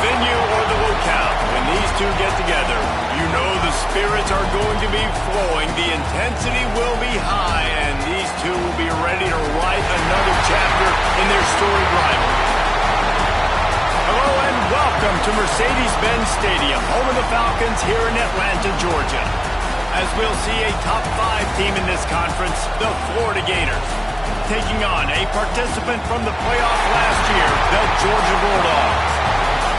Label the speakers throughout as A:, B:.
A: venue or the locale, when these two get together, you know the spirits are going to be flowing, the intensity will be high, and these two will be ready to write another chapter in their storied rivalry. Hello and welcome to Mercedes-Benz Stadium, home of the Falcons here in Atlanta, Georgia. As we'll see a top 5 team in this conference, the Florida Gators, taking on a participant from the playoff last year, the Georgia Bulldogs.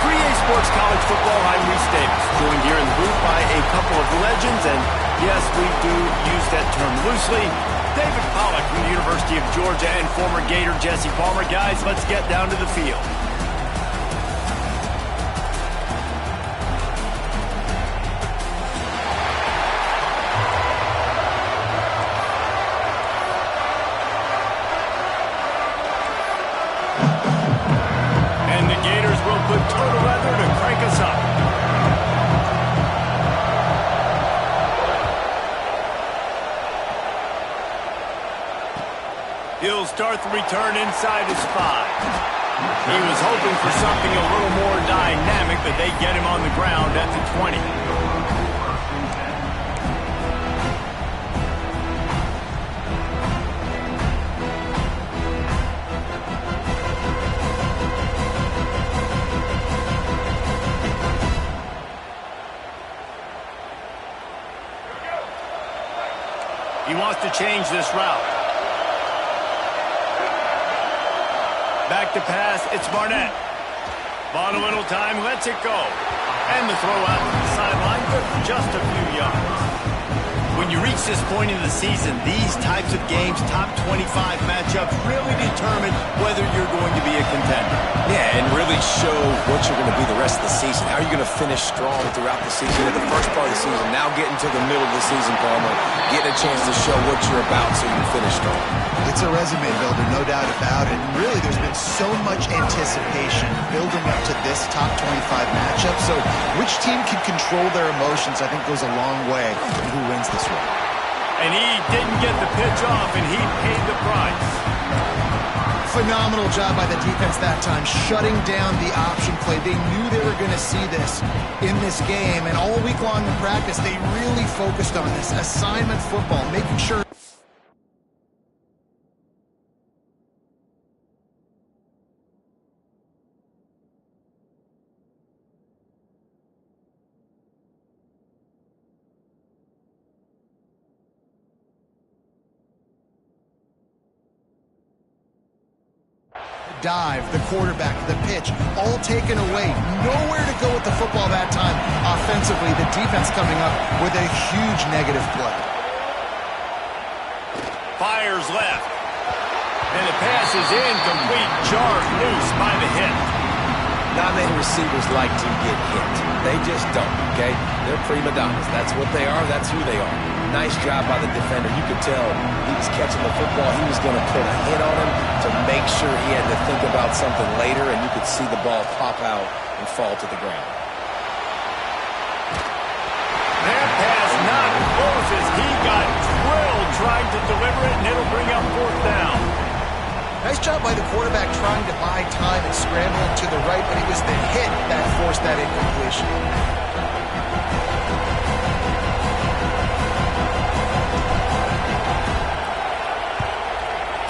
A: 3A Sports College Football, I'm Reese Davis, joined here in the booth by a couple of legends, and yes, we do use that term loosely. David Pollack from the University of Georgia and former Gator Jesse Palmer. Guys, let's get down to the field. Total weather to crank us up. He'll start the return inside his 5. He was hoping for something a little more dynamic, but they get him on the ground at the 20. He wants to change this route. Back to pass, it's Barnett. Ball a little time, lets it go. And the throw out to the sideline, good for just a few yards. When you reach this point in the season, these types of games, top 25 matchups, really determine whether you're going to be a contender.
B: Yeah, and really show what you're going to be the rest of the season. How are you going to finish strong throughout the season, at the first part of the season, now getting to the middle of the season, Palmer, getting a chance to show what you're about so you can finish strong.
C: It's a resume builder, no doubt about it. And really, there's been so much anticipation building up to this top 25 matchup. So which team can control their emotions, I think, goes a long way in who wins this one.
A: And he didn't get the pitch off, and he paid the price.
C: Phenomenal job by the defense that time, shutting down the option play. They knew they were going to see this in this game, and all week long in practice, they really focused on this assignment football, making sure. Dive, the quarterback, the pitch, all taken away. Nowhere to go with the football that time. Offensively, the defense coming up with a huge negative play.
A: Fires left. And the pass is incomplete. Jarred loose by the hit.
B: Not many receivers like to get hit. They just don't, okay? They're prima donnas. That's what they are. That's who they are. Nice job by the defender. You could tell he was catching the football. He was going to put a hit on him to make sure he had to think about something later, and you could see the ball pop out and fall to the ground.
A: That pass not close as he got drilled trying to deliver it, and it'll bring up 4th down.
C: Nice job by the quarterback trying to buy time and scrambling to the right, but it was the hit that forced that incompletion.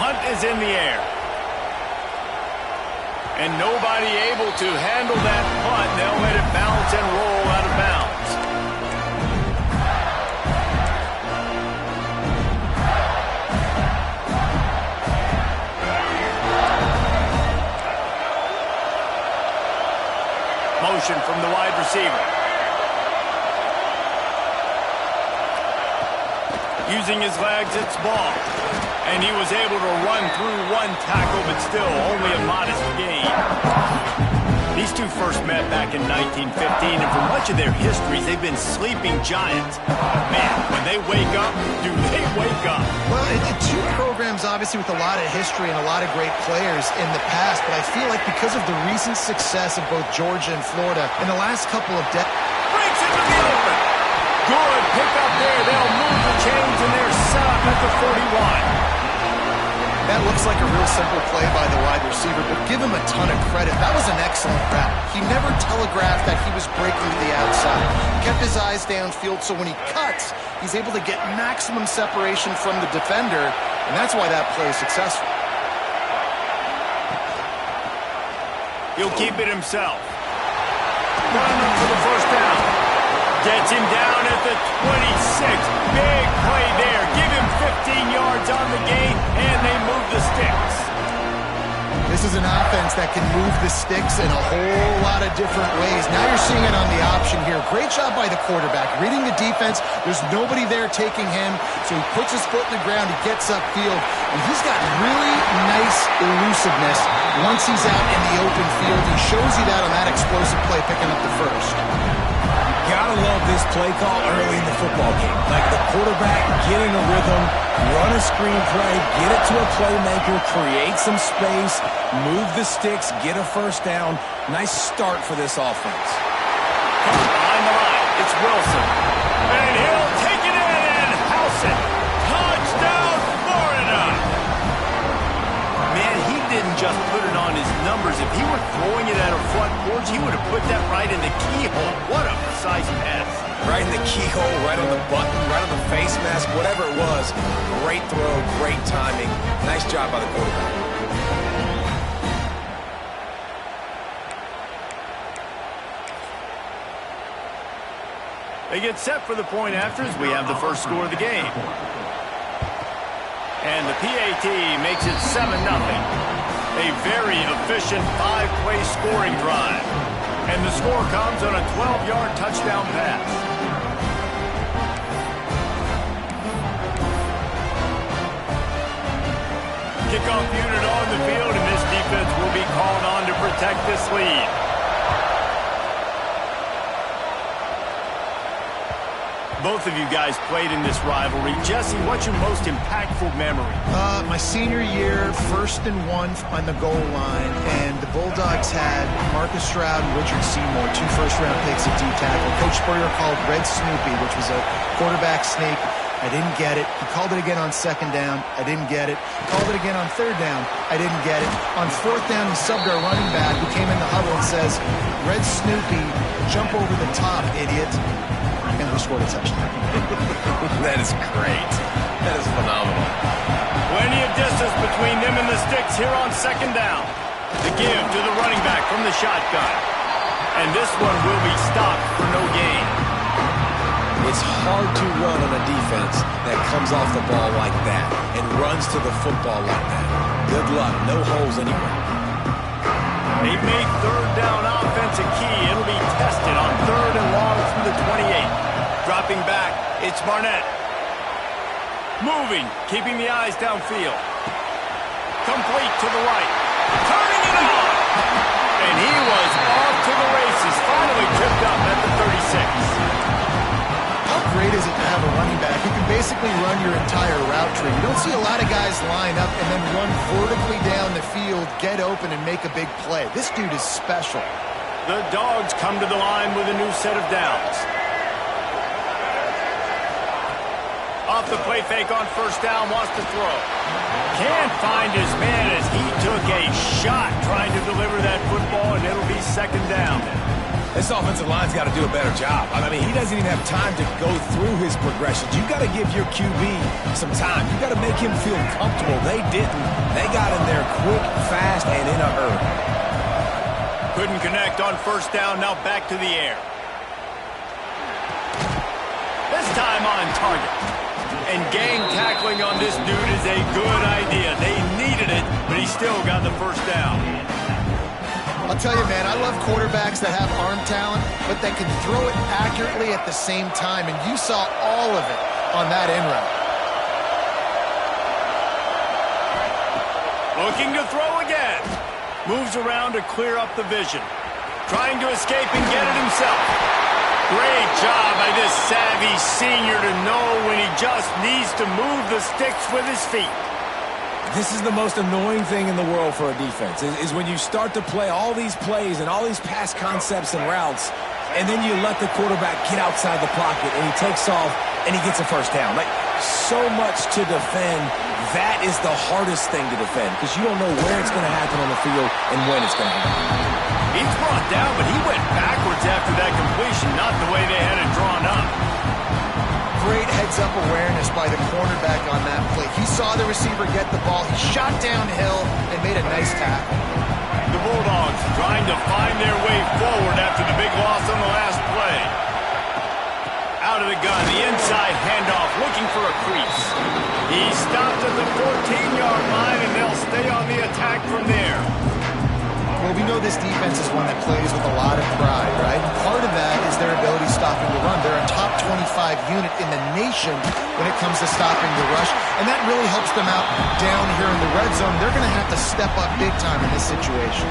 A: Punt is in the air. And nobody able to handle that punt. They'll let it bounce and roll out of bounds. Motion from the wide receiver. Using his legs, it's ball. And he was able to run through one tackle, but still only a modest gain. These two first met back in 1915, and for much of their histories, they've been sleeping giants. Man, when they wake up, do they wake up?
C: Well, two programs, obviously, with a lot of history and a lot of great players in the past, but I feel like because of the recent success of both Georgia and Florida in the last couple of decades.
A: Breaks into the open. Good pick up there. They'll move the chains, and they're set up at the 41.
C: That looks like a real simple play by the wide receiver, but give him a ton of credit. That was an excellent route. he never telegraphed that he was breaking to the outside. He kept his eyes downfield, so when he cuts, he's able to get maximum separation from the defender, and that's why that play is successful.
A: He'll keep it himself. Running for the first down. Gets him down at the 26. Big play there. Give him 15 yards on the gain, and they move the sticks.
C: This is an offense that can move the sticks in a whole lot of different ways. Now you're seeing it on the option here. Great job by the quarterback. Reading the defense, there's nobody there taking him, so he puts his foot in the ground, he gets upfield, and he's got really nice elusiveness once he's out in the open field. He shows you that on that explosive play, picking up the first.
B: Gotta love this play call early in the football game. Like the quarterback, get in a rhythm, run a screen play, get it to a playmaker, create some space, move the sticks, get a first down. Nice start for this offense.
A: Behind the line, it's Wilson. And he'll take it in and house it. Touchdown, Florida! Man, he didn't just put it on his numbers. If he were throwing it at a front porch, he would have put that right in the keyhole. What a precise pass.
B: Right in the keyhole, right on the button, right on the face mask, whatever it was. Great throw, great timing. Nice job by the quarterback.
A: They get set for the point after as we have the first score of the game. And the PAT makes it 7-0. A very efficient 5-play scoring drive. And the score comes on a 12-yard touchdown pass. Kickoff unit on the field, and this defense will be called on to protect this lead. Both of you guys played in this rivalry. Jesse, what's your most impactful memory?
C: My senior year, 1st and 1 on the goal line, and the Bulldogs had Marcus Stroud and Richard Seymour, 2 first-round picks at D-tackle. Coach Spurrier called Red Snoopy, which was a quarterback sneak. I didn't get it. He called it again on 2nd down. I didn't get it. Called it again on 3rd down. I didn't get it. On 4th down, he subbed our running back who came in the huddle and says, Red Snoopy, jump over the top, idiot. And we scored a touchdown.
B: That is great. That is phenomenal.
A: Plenty of distance between them and the sticks here on 2nd down. The give to the running back from the shotgun. And this one will be stopped for no gain.
B: It's hard to run on a defense that comes off the ball like that and runs to the football like that. Good luck. No holes anywhere.
A: They've made 3rd down offense a key. It'll be tested on 3rd and long from the 28. Dropping back, it's Barnett. Moving, keeping the eyes downfield. Complete to the right. Turning it on! And he was off to the races. Finally tripped up at the 36.
C: How great is it to have a running back who can basically run your entire route tree? You don't see a lot of guys line up and then run vertically down the field, get open, and make a big play. This dude is special.
A: The Dogs come to the line with a new set of downs. Off the play fake on 1st down, wants to throw. Can't find his man as he took a shot trying to deliver that football, and it'll be 2nd down.
B: This offensive line's got to do a better job. I mean, he doesn't even have time to go through his progressions. You've got to give your QB some time. You've got to make him feel comfortable. They didn't. They got in there quick, fast, and in a hurry.
A: Couldn't connect on 1st down, now back to the air. This time on target. And gang tackling on this dude is a good idea. They needed it, but he still got the 1st down.
C: I'll tell you, man, I love quarterbacks that have arm talent, but that can throw it accurately at the same time, and you saw all of it on that in route.
A: Looking to throw again. Moves around to clear up the vision. Trying to escape and get it himself. Great job by this savvy senior to know when he just needs to move the sticks with his feet.
B: This is the most annoying thing in the world for a defense, is when you start to play all these plays and all these pass concepts and routes, and then you let the quarterback get outside the pocket, and he takes off, and he gets a 1st down. Like, so much to defend. That is the hardest thing to defend, because you don't know where it's going to happen on the field and when it's going to happen.
A: He's brought down, but he went backwards after that completion, not the way they had it drawn up.
C: Great heads-up awareness by the cornerback on that play. He saw the receiver get the ball. He shot downhill and made a nice tackle.
A: The Bulldogs trying to find their way forward after the big loss on the last play. Out of the gun, the inside handoff, looking for a crease. He stopped at the 14-yard line, and they'll stay on the attack from there.
C: Well, we know this defense is one that plays with a lot of pride, right? And part of that is their ability stopping the run. They're a top 25 unit in the nation when it comes to stopping the rush, and that really helps them out down here in the red zone. They're going to have to step up big time in this situation.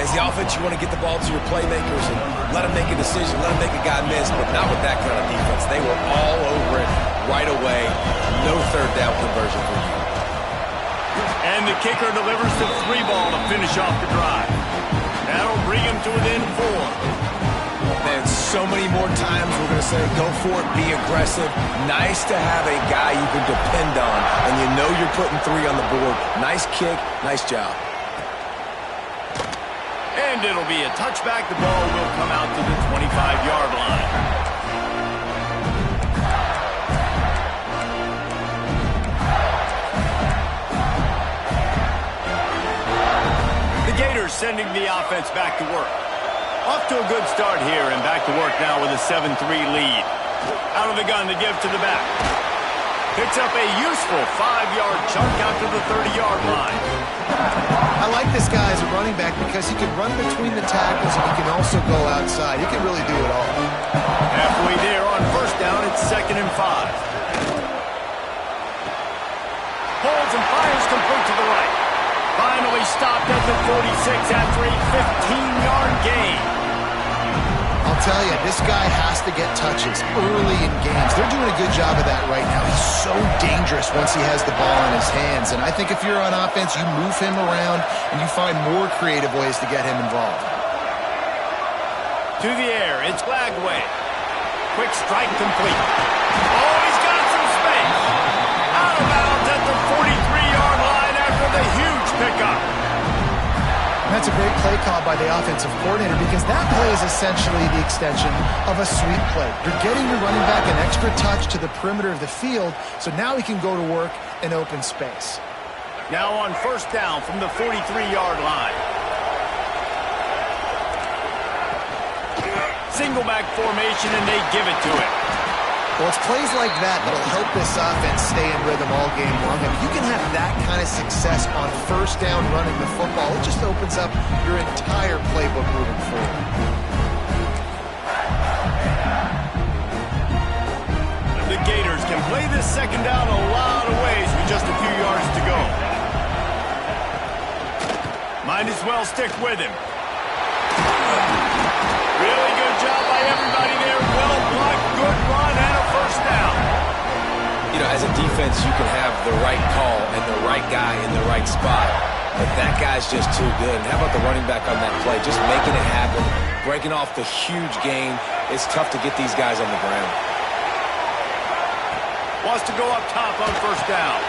B: As the offense, you want to get the ball to your playmakers and let them make a decision, let them make a guy miss, but not with that kind of defense. They were all over it right away. No third down conversion for you.
A: And the kicker delivers the 3-ball to finish off the drive. That'll bring him to within 4.
B: Man, so many more times we're going to say, go for it, be aggressive. Nice to have a guy you can depend on, and you know you're putting 3 on the board. Nice kick, nice job.
A: And it'll be a touchback. The ball will come out to the 25-yard line. Gators sending the offense back to work. Off to a good start here, and back to work now with a 7-3 lead. Out of the gun to give to the back. Picks up a useful 5-yard chunk out to the 30-yard line.
C: I like this guy as a running back because he can run between the tackles and he can also go outside. He can really do it all.
A: Halfway there on first down, it's 2nd and 5. Holds and fires complete to the right. Finally stopped at the 46 after a 15-yard gain.
C: I'll tell you, this guy has to get touches early in games. They're doing a good job of that right now. He's so dangerous once he has the ball in his hands. And I think if you're on offense, you move him around and you find more creative ways to get him involved.
A: To the air, it's Flagway. Quick strike complete. Oh, he's got some space. Out of bounds at the 43-yard line after the huge pickup.
C: And that's a great play call by the offensive coordinator because that play is essentially the extension of a sweep play. You're getting your running back an extra touch to the perimeter of the field, so now he can go to work in open space.
A: Now on first down from the 43-yard line. Single back formation, and they give it to him.
C: Well, it's plays like that that'll help this offense stay in rhythm all game long. If you can have that kind of success on first down running the football, it just opens up your entire playbook moving forward.
A: The Gators can play this second down a lot of ways with just a few yards to go. Might as well stick with him. Really good job by everybody there. Well blocked, good run, and a first down.
B: You know, as a defense, you can have the right call and the right guy in the right spot, but that guy's just too good. And how about the running back on that play? Just making it happen, breaking off the huge gain. It's tough to get these guys on the ground.
A: Wants to go up top on first down.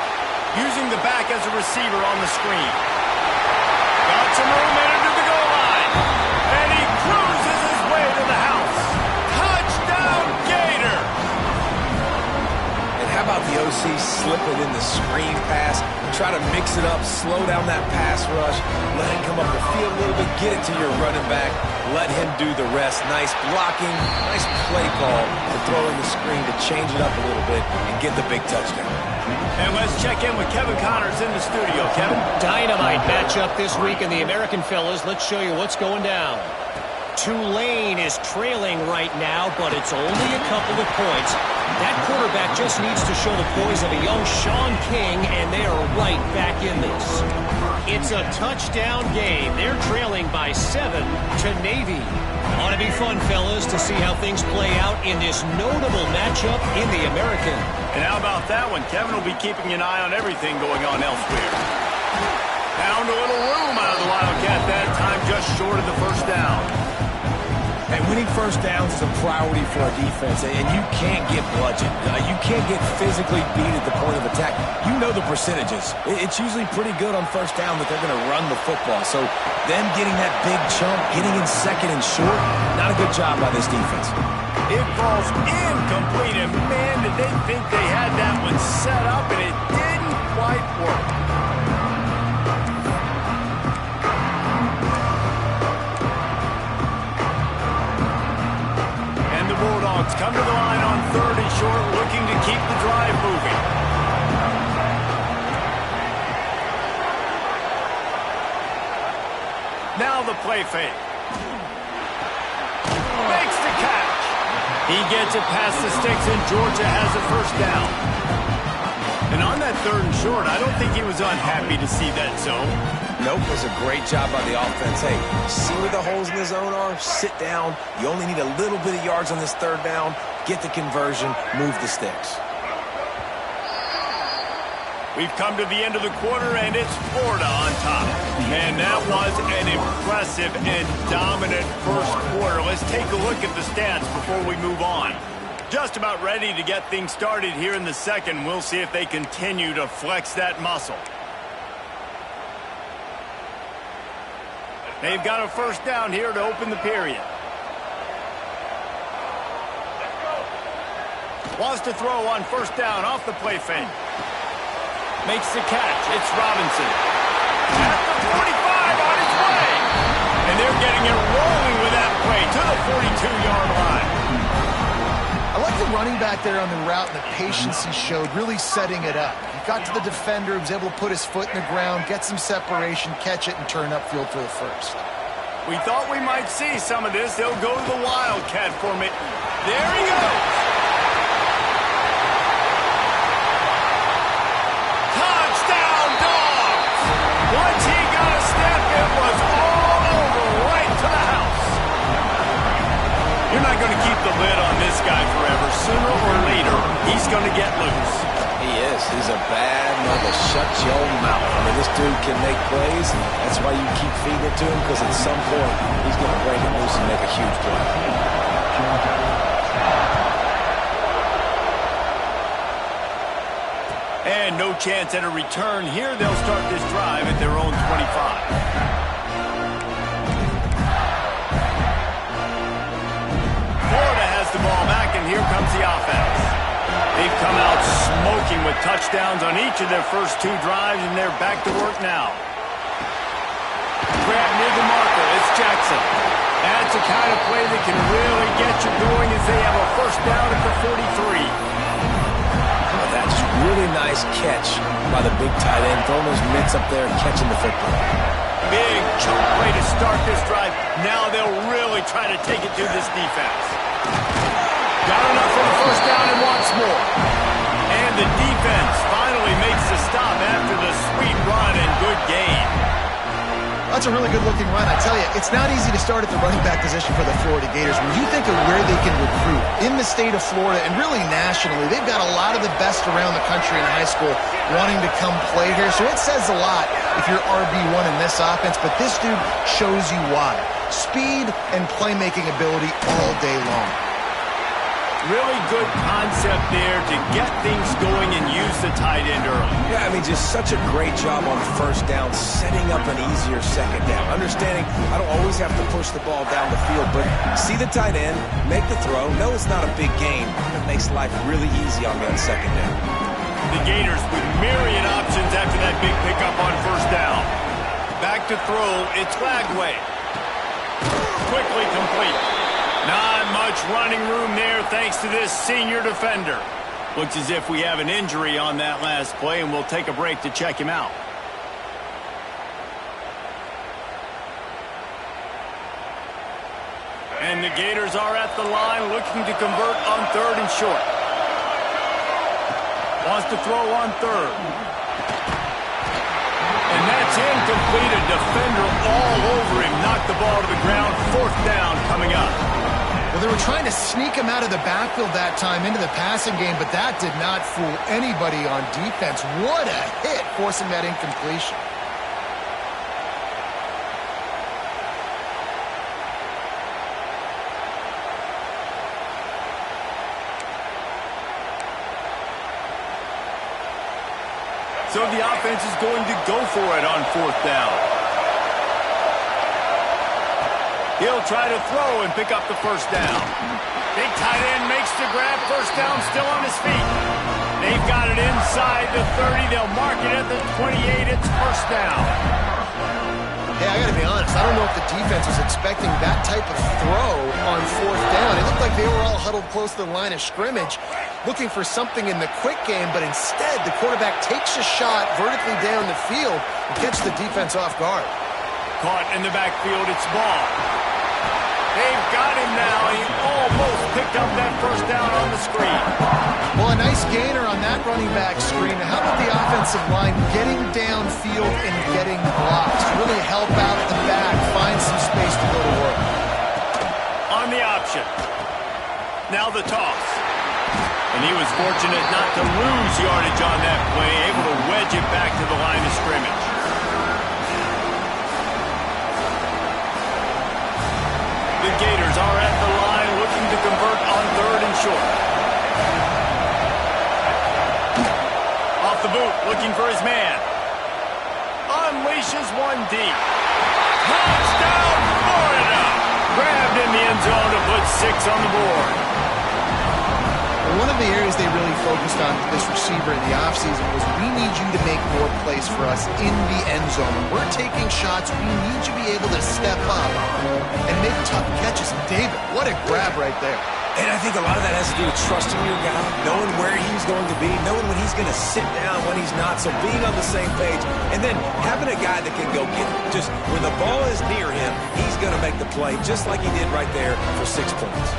A: Using the back as a receiver on the screen. Got some room in into the goal line. And he cruises his way to the house. Touchdown, Gator!
B: And how about the OC slipping in the screen pass? Try to mix it up, slow down that pass rush, let it come up the field a little bit, get it to your running back, let him do the rest. Nice blocking, nice play call to throw in the screen to change it up a little bit and get the big touchdown.
A: And let's check in with Kevin Connors in the studio. Kevin?
D: Dynamite matchup this week in the American, fellas. Let's show you what's going down. Tulane is trailing right now, but it's only a couple of points. That quarterback just needs to show the poise of a young Sean King, and they are right back in this. It's a touchdown game. They're trailing by 7 to Navy. Ought to be fun, fellas, to see how things play out in this notable matchup in the American.
A: And how about that one? Kevin will be keeping an eye on everything going on elsewhere. Found a little room out of the Wildcat that time, just short of the first down.
B: And winning first downs is a priority for a defense, and you can't get bludgeoned. You can't get physically beat at the point of attack. You know the percentages. It's usually pretty good on first down that they're going to run the football. So them getting that big chunk, getting in second and short, not a good job by this defense.
A: It falls incomplete, and man, did they think they had that one set up, and it didn't quite work. And the Bulldogs come to the line on 3rd and short, looking to keep the drive moving. Now the play fake. Makes the catch. He gets it past the sticks, and Georgia has a first down. And on that 3rd and short, I don't think he was unhappy to see that zone.
B: Nope, it was a great job by the offense. Hey, see where the holes in the zone are? Sit down. You only need a little bit of yards on this 3rd down. Get the conversion. Move the sticks.
A: We've come to the end of the quarter, and it's Florida on top. And that was an impressive and dominant first quarter. Let's take a look at the stats before we move on. Just about ready to get things started here in the second. We'll see if they continue to flex that muscle. They've got a first down here to open the period. Wants to throw on first down off the play fake. Makes the catch. It's Robinson. At the 45 on his way. And they're getting it rolling with that play to the 42-yard line.
C: I like the running back there on the route and the patience he showed, really setting it up. He got to the defender, was able to put his foot in the ground, get some separation, catch it, and turn upfield for the first.
A: We thought we might see some of this. They'll go to the Wildcat formation. There he goes. Touchdown, Dogs! Once he got a step, it was all over right to the house. You're not going to keep the lid on this guy forever. Sooner or later, he's going to get loose.
B: He is. He's a bad mother. Shut your mouth. I mean, this dude can make plays. That's why you keep feeding it to him, because at some point, he's going to break it loose and make a huge play.
A: And no chance at a return here. They'll start this drive at their own 25. Florida has the ball back, and here comes the offense. They've come out smoking with touchdowns on each of their first 2 drives, and they're back to work now. Grab near the marker. It's Jackson. That's the kind of play that can really get you going as they have a first down at the 43.
B: That's really nice catch by the big tight end, throwing those mitts up there and catching the football.
A: Big chunk play to start this drive. Now they'll really try to take it to this defense. Got enough for the first down and wants more. And the defense finally makes the stop after the sweet run and good gain.
C: That's a really good-looking run. I tell you, it's not easy to start at the running back position for the Florida Gators. When you think of where they can recruit in the state of Florida and really nationally, they've got a lot of the best around the country in high school wanting to come play here. So it says a lot if you're RB1 in this offense, but this dude shows you why. Speed and playmaking ability all day long.
A: Really good concept there to get things going and use the tight end early.
B: Yeah, I mean, just such a great job on first down, setting up an easier second down. Understanding I don't always have to push the ball down the field, but see the tight end, make the throw. No, it's not a big gain. It makes life really easy on me on second down.
A: The Gators with myriad options after that big pickup on first down. Back to throw, it's Lagway. Quickly complete. Not much running room there thanks to this senior defender. Looks as if we have an injury on that last play, and we'll take a break to check him out. And the Gators are at the line looking to convert on 3rd and short. Wants to throw on 3rd. And that's incomplete. A defender all over him. Knocked the ball to the ground. 4th down coming up.
C: Well, they were trying to sneak him out of the backfield that time into the passing game, but that did not fool anybody on defense. What a hit, forcing that incompletion.
A: So the offense is going to go for it on 4th down. He'll try to throw and pick up the 1st down. Big tight end makes the grab. 1st down, still on his feet. They've got it inside the 30. They'll mark it at the 28. It's 1st down.
C: Hey, I gotta be honest, I don't know if the defense was expecting that type of throw on 4th down. It looked like they were all huddled close to the line of scrimmage, looking for something in the quick game, but instead the quarterback takes a shot vertically down the field and catches the defense off guard.
A: Caught in the backfield, it's ball. They've got him now. He almost picked up that 1st down on the screen.
C: Well, a nice gainer on that running back screen. How about the offensive line getting downfield and getting blocks? Really help out at the back, find some space to go to work.
A: On the option. Now the toss. And he was fortunate not to lose yardage on that play, able to wedge it back to the line of scrimmage. The Gators are at the line looking to convert on 3rd and short. Off the boot, looking for his man. Unleashes one deep. Touchdown, Florida! Grabbed in the end zone to put 6 on the board.
C: One of the areas they really focused on with this receiver in the offseason was we need you to make more plays for us in the end zone. When we're taking shots, we need you to be able to step up and make tough catches. And David, what a grab right there.
B: And I think a lot of that has to do with trusting your guy, knowing where he's going to be, knowing when he's going to sit down, when he's not, so being on the same page, and then having a guy that can go get it. Just when the ball is near him, he's going to make the play, just like he did right there for 6 points.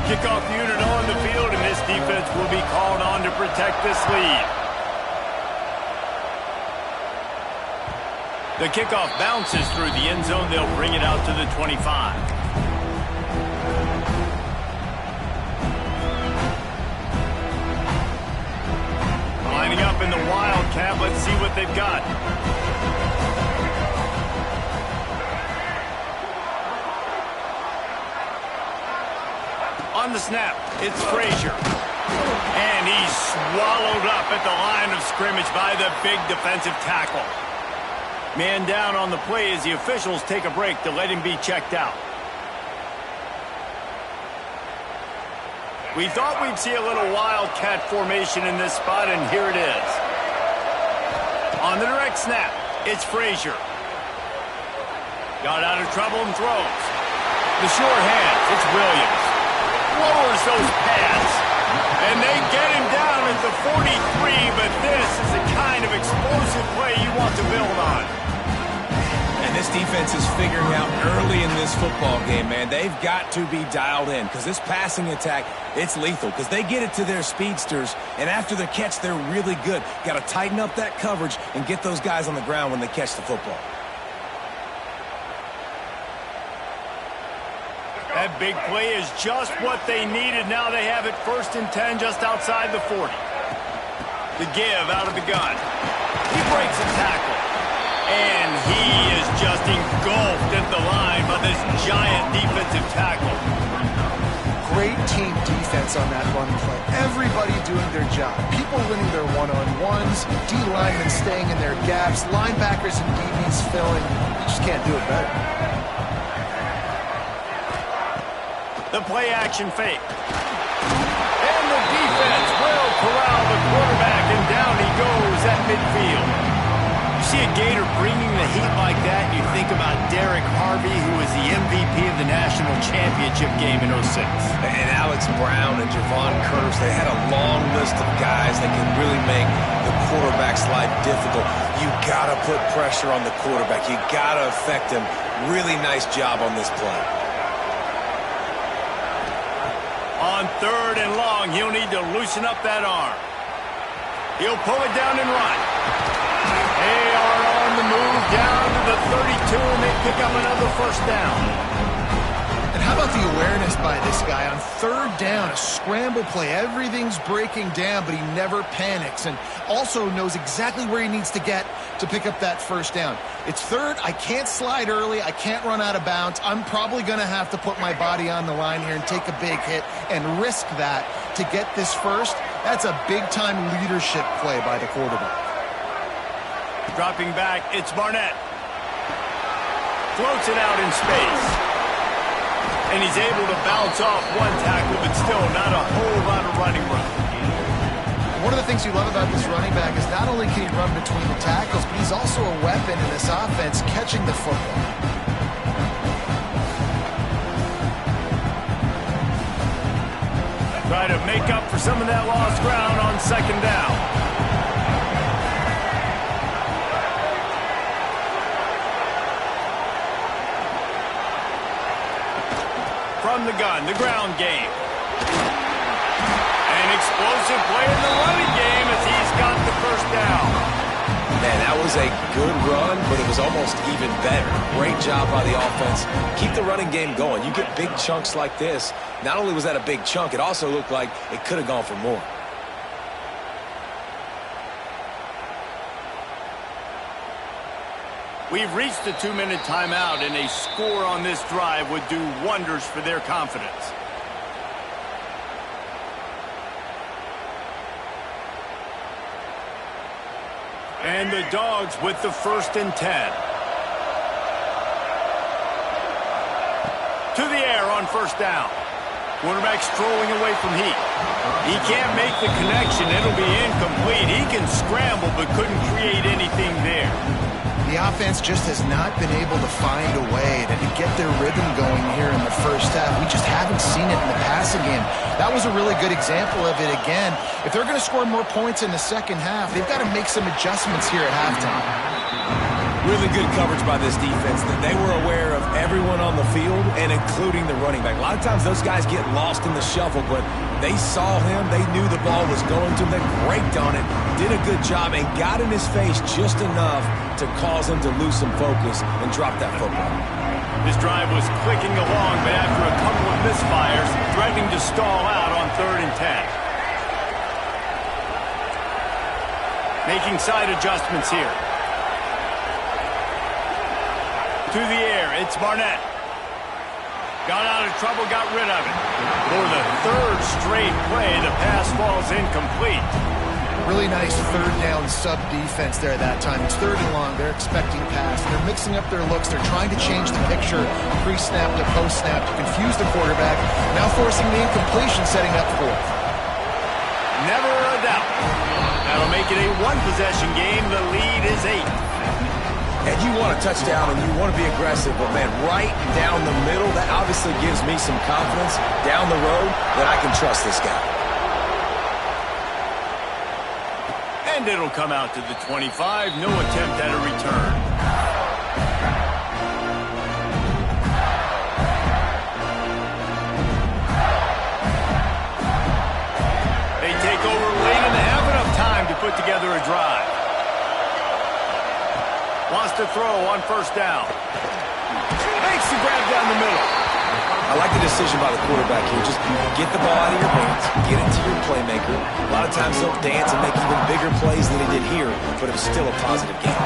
A: Kickoff unit on the field, and this defense will be called on to protect this lead. The kickoff bounces through the end zone. They'll bring it out to the 25. Lining up in the Wildcat. Let's see what they've got. On the snap, it's Frazier. And he's swallowed up at the line of scrimmage by the big defensive tackle. Man down on the play as the officials take a break to let him be checked out. We thought we'd see a little Wildcat formation in this spot, and here it is. On the direct snap, it's Frazier. Got out of trouble and throws. The short hands, it's Williams. Lowers those pads. And they get him down at the 43, but this is the kind of explosive play you want to build on.
B: And this defense is figuring out early in this football game, man. They've got to be dialed in because this passing attack, it's lethal because they get it to their speedsters, and after the catch, they're really good. Got to tighten up that coverage and get those guys on the ground when they catch the football.
A: That big play is just what they needed. Now they have it 1st and 10 just outside the 40. The give out of the gun. He breaks a tackle. And he is just engulfed at the line by this giant defensive tackle.
C: Great team defense on that run play. Everybody doing their job. People winning their one-on-ones, D-linemen staying in their gaps, linebackers and DBs filling. You just can't do it better.
A: The play-action fake. And the defense will corral the quarterback, and down he goes at midfield. You see a Gator bringing the heat like that, you think about Derek Harvey, who was the MVP of the national championship game in 06.
B: And Alex Brown and Javon Curtis, they had a long list of guys that can really make the quarterback's life difficult. You got to put pressure on the quarterback. You got to affect him. Really nice job on this play.
A: On 3rd and long, he'll need to loosen up that arm. He'll pull it down and run. They are on the move down to the 32, and they pick up another 1st down.
C: And how about the awareness by this guy on 3rd down, a scramble play. Everything's breaking down, but he never panics and also knows exactly where he needs to get to pick up that 1st down. It's 3rd. I can't slide early. I can't run out of bounds. I'm probably going to have to put my body on the line here and take a big hit and risk that to get this 1st. That's a big-time leadership play by the quarterback.
A: Dropping back, it's Barnett. Floats it out in space. And he's able to bounce off one tackle, but still not a whole lot of running room.
C: One of the things you love about this running back is not only can he run between the tackles, but he's also a weapon in this offense catching the football.
A: Try to make up for some of that lost ground on second down. From the gun, the ground game. An explosive play in the running game as he's got the first down.
B: Man, that was a good run, but it was almost even better. Great job by the offense. Keep the running game going. You get big chunks like this. Not only was that a big chunk, it also looked like it could have gone for more.
A: We've reached the 2-minute timeout, and a score on this drive would do wonders for their confidence. And the Dogs with the 1st and 10. To the air on first down. Quarterback strolling away from heat. He can't make the connection. It'll be incomplete. He can scramble, but couldn't create anything there.
C: The offense just has not been able to find a way to get their rhythm going here in the first half. We just haven't seen it in the passing game. That was a really good example of it again. If they're going to score more points in the second half, they've got to make some adjustments here at halftime.
B: Really good coverage by this defense. That they were aware of everyone on the field and including the running back. A lot of times those guys get lost in the shuffle, but they saw him. They knew the ball was going to them. They braked on it, did a good job, and got in his face just enough to cause him to lose some focus and drop that football.
A: This drive was clicking along, but after a couple of misfires, threatening to stall out on 3rd and 10. Making side adjustments here. To the air, it's Barnett. Got out of trouble, got rid of it. For the 3rd straight play, the pass falls incomplete.
C: Really nice 3rd down sub defense there at that time. It's 3rd and long. They're expecting pass. They're mixing up their looks. They're trying to change the picture pre-snap to post-snap to confuse the quarterback. Now forcing the incompletion, setting up 4th.
A: Never a doubt. That'll make it a one-possession game. The lead is 8.
B: And you want a touchdown and you want to be aggressive, but man, right down the middle, that obviously gives me some confidence down the road that I can trust this guy.
A: And it'll come out to the 25. No attempt at a return. They take over late and have enough time to put together a drive. Wants to throw on first down. Makes the grab down the middle.
B: I like the decision by the quarterback here. Just get the ball out of your hands, get it to your playmaker. A lot of times they'll dance and make even bigger plays than he did here, but it was still a positive game.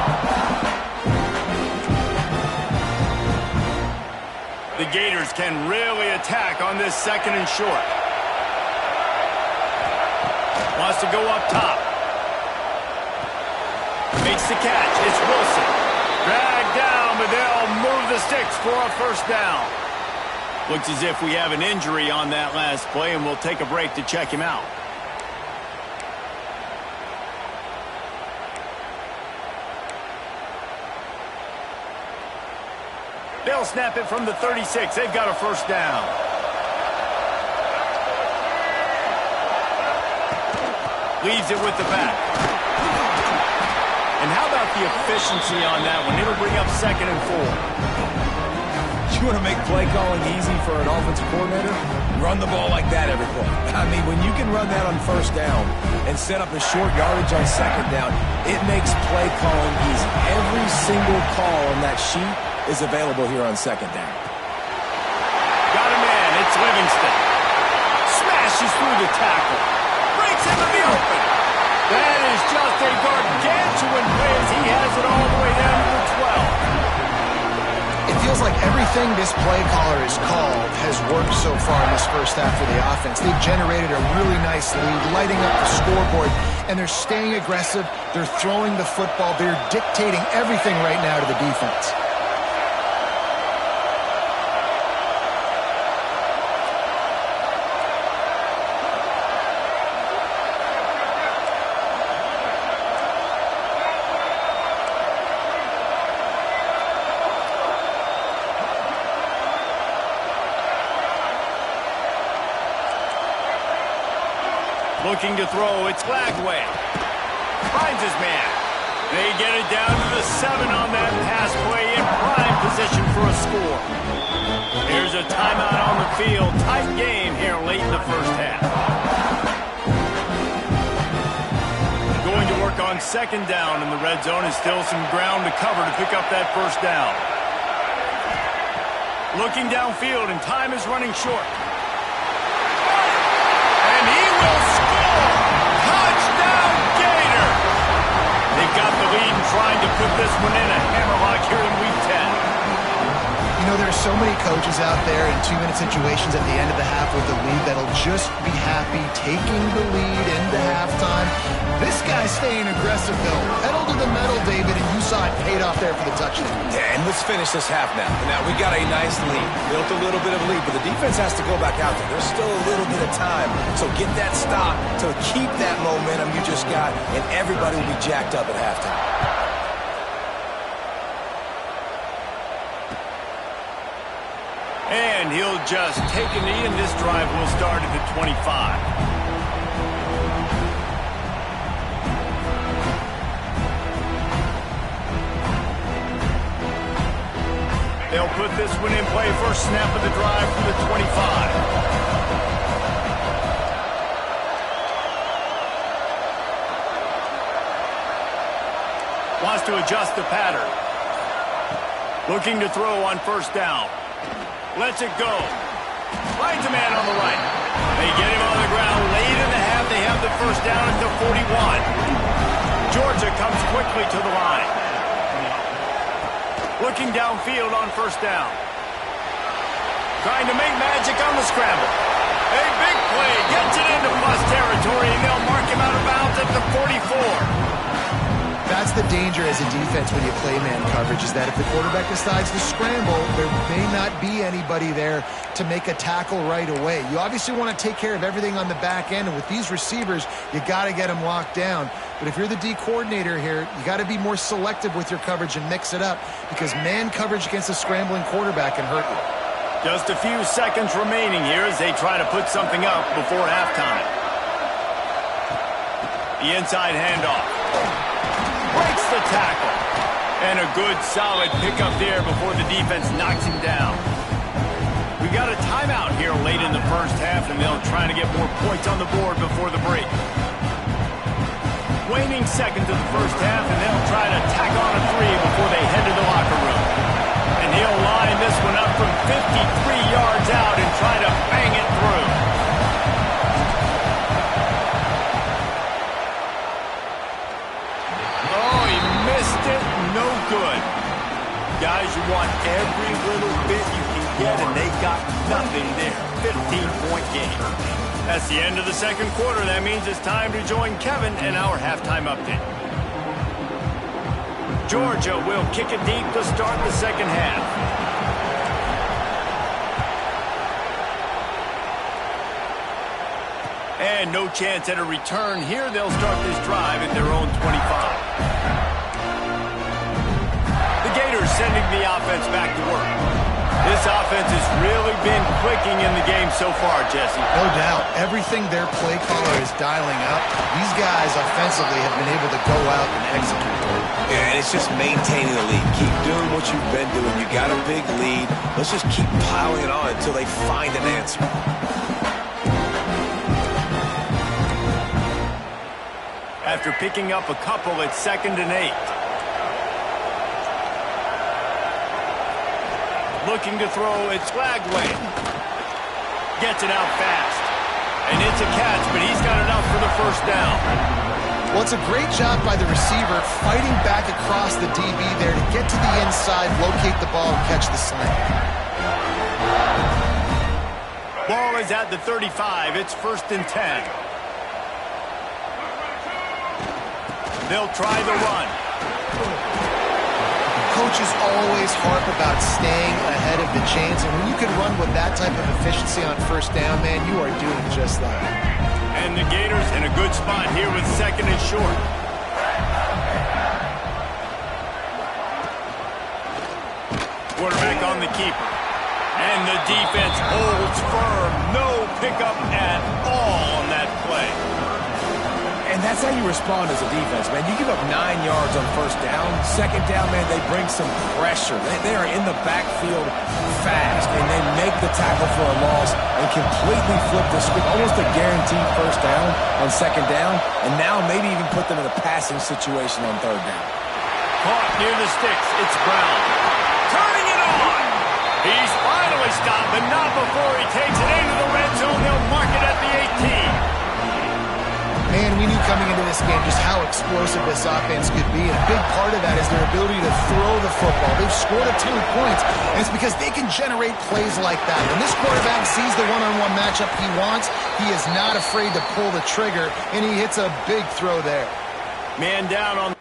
A: The Gators can really attack on this 2nd and short. Wants to go up top. Makes the catch. It's Wilson. Dragged down, but they'll move the sticks for a first down. Looks as if we have an injury on that last play, and we'll take a break to check him out. They'll snap it from the 36. They've got a first down. Leaves it with the back. And how about the efficiency on that one? It'll bring up 2nd and 4.
B: You want to make play calling easy for an offensive coordinator? Run the ball like that every play. I mean, when you can run that on first down and set up a short yardage on second down, it makes play calling easy. Every single call on that sheet is available here on second down.
A: Got a man. It's Livingston. Smashes through the tackle. Breaks into the open. That is just a gargantuan play as he has it all the way down to the 12.
C: If feels like everything this play caller has called has worked so far in this first half for the offense. They've generated a really nice lead, lighting up the scoreboard, and they're staying aggressive. They're throwing the football. They're dictating everything right now to the defense.
A: Looking to throw, it's Flagway. Finds his man. They get it down to the 7 on that pass play in prime position for a score. Here's a timeout on the field. Tight game here late in the first half. Going to work on second down in the red zone and still some ground to cover to pick up that first down. Looking downfield and time is running short. And he will score! Touchdown, Gator! They've got the lead and trying to put this one in a hammerlock here in Week 10.
C: You know, there are so many coaches out there in 2-minute situations at the end of the half with the lead that'll just be happy taking the lead into halftime. This guy's staying aggressive, though. Pedal to the metal, David, and you saw it paid off there for the touchdown.
B: Yeah, and let's finish this half now. Now, we got a nice lead. Built a little bit of lead, but the defense has to go back out there. There's still a little bit of time. So get that stop to keep that momentum you just got, and everybody will be jacked up at halftime.
A: And he'll just take a knee, and this drive will start at the 25. They'll put this one in play. First snap of the drive from the 25. Wants to adjust the pattern. Looking to throw on first down. Lets it go. Finds a man on the right. They get him on the ground. Late in the half, they have the first down at the 41. Georgia comes quickly to the line. Looking downfield on first down. Trying to make magic on the scramble. A big play. Gets it into plus territory, and they'll mark him out of bounds at the 44.
C: That's the danger as a defense when you play man coverage, is that if the quarterback decides to scramble, there may not be anybody there to make a tackle right away. You obviously want to take care of everything on the back end, and with these receivers, you got to get them locked down. But if you're the D coordinator here, you got to be more selective with your coverage and mix it up, because man coverage against a scrambling quarterback can hurt you.
A: Just a few seconds remaining here as they try to put something up before halftime. The inside handoff. Breaks the tackle. And a good, solid pickup there before the defense knocks him down. We got a timeout here late in the first half, and they'll try to get more points on the board before the break. Waning seconds of the first half, and they'll try to tack on a 3 before they head to the locker room. And he'll line this one up from 53 yards out and try to bang it through. No good. Guys, you want every little bit you can get, and they got nothing there. 15-point game. That's the end of the second quarter. That means it's time to join Kevin in our halftime update. Georgia will kick it deep to start the second half. And no chance at a return here. They'll start this drive at their own 25. Sending the offense back to work. This offense has really been clicking in the game so far, Jesse.
C: No doubt. Everything their play caller is dialing up, these guys offensively have been able to go out and execute.
B: Yeah, and it's just maintaining the lead. Keep doing what you've been doing. You got a big lead. Let's just keep piling it on until they find an answer.
A: After picking up a couple, it's 2nd and 8. Looking to throw, it's Flagway. Gets it out fast. And it's a catch, but he's got enough for the first down.
C: Well, it's a great job by the receiver fighting back across the DB there to get to the inside, locate the ball, and catch the slant.
A: Ball is at the 35. It's 1st and 10. They'll try the run.
C: Coaches always harp about staying ahead of the chains, and when you can run with that type of efficiency on 1st down, man, you are doing just that.
A: And the Gators in a good spot here with 2nd and short. Quarterback on the keeper. And the defense holds firm. No pickup at all on that play.
B: And that's how you respond as a defense, man. You give up 9 yards on 1st down. 2nd down, man, they bring some pressure. They are in the backfield fast, and they make the tackle for a loss and completely flip the script. Almost a guaranteed 1st down on 2nd down, and now maybe even put them in a passing situation on 3rd down.
A: Caught near the sticks. It's Brown. Turning it on. He's finally stopped, but not before he takes it into the red zone. They'll mark it at the 18.
C: Man, we knew coming into this game just how explosive this offense could be, and a big part of that is their ability to throw the football. They've scored a ton of points, and it's because they can generate plays like that. When this quarterback sees the one-on-one matchup he wants, he is not afraid to pull the trigger, and he hits a big throw there.
A: Man down on...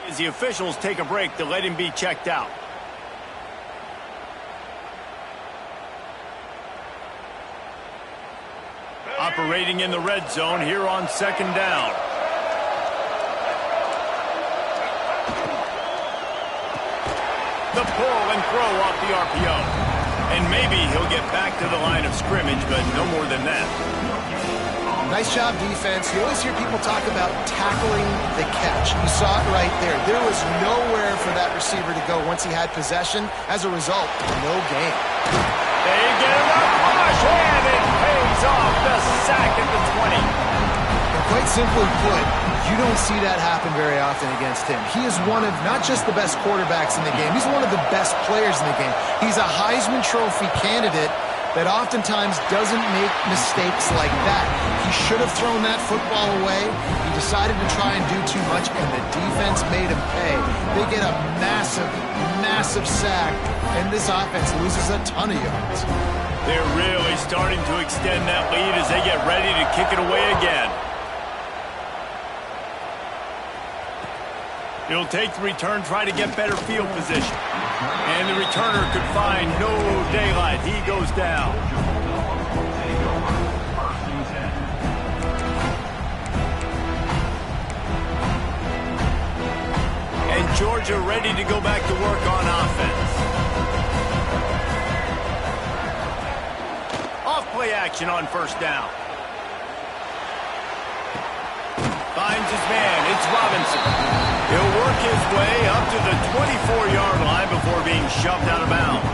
A: As the officials take a break to let him be checked out. Operating in the red zone here on 2nd down. The pull and throw off the RPO. And maybe he'll get back to the line of scrimmage, but no more than that.
C: Nice job, defense. You always hear people talk about tackling the catch. You saw it right there. There was nowhere for that receiver to go once he had possession. As a result, no gain.
A: They get him a push, and it pays off the sack at the 20.
C: And quite simply put, you don't see that happen very often against him. He is one of not just the best quarterbacks in the game, he's one of the best players in the game. He's a Heisman Trophy candidate that oftentimes doesn't make mistakes like that. He should have thrown that football away. He decided to try and do too much, and the defense made him pay. They get a massive, massive sack, and this offense loses a ton of yards.
A: They're really starting to extend that lead as they get ready to kick it away again. He'll take the return, try to get better field position. And the returner could find no daylight. He goes down. And Georgia ready to go back to work on offense. Off-play action on 1st down. Finds his man. It's Robinson. He'll work his way up to the 24-yard line before being shoved out of bounds.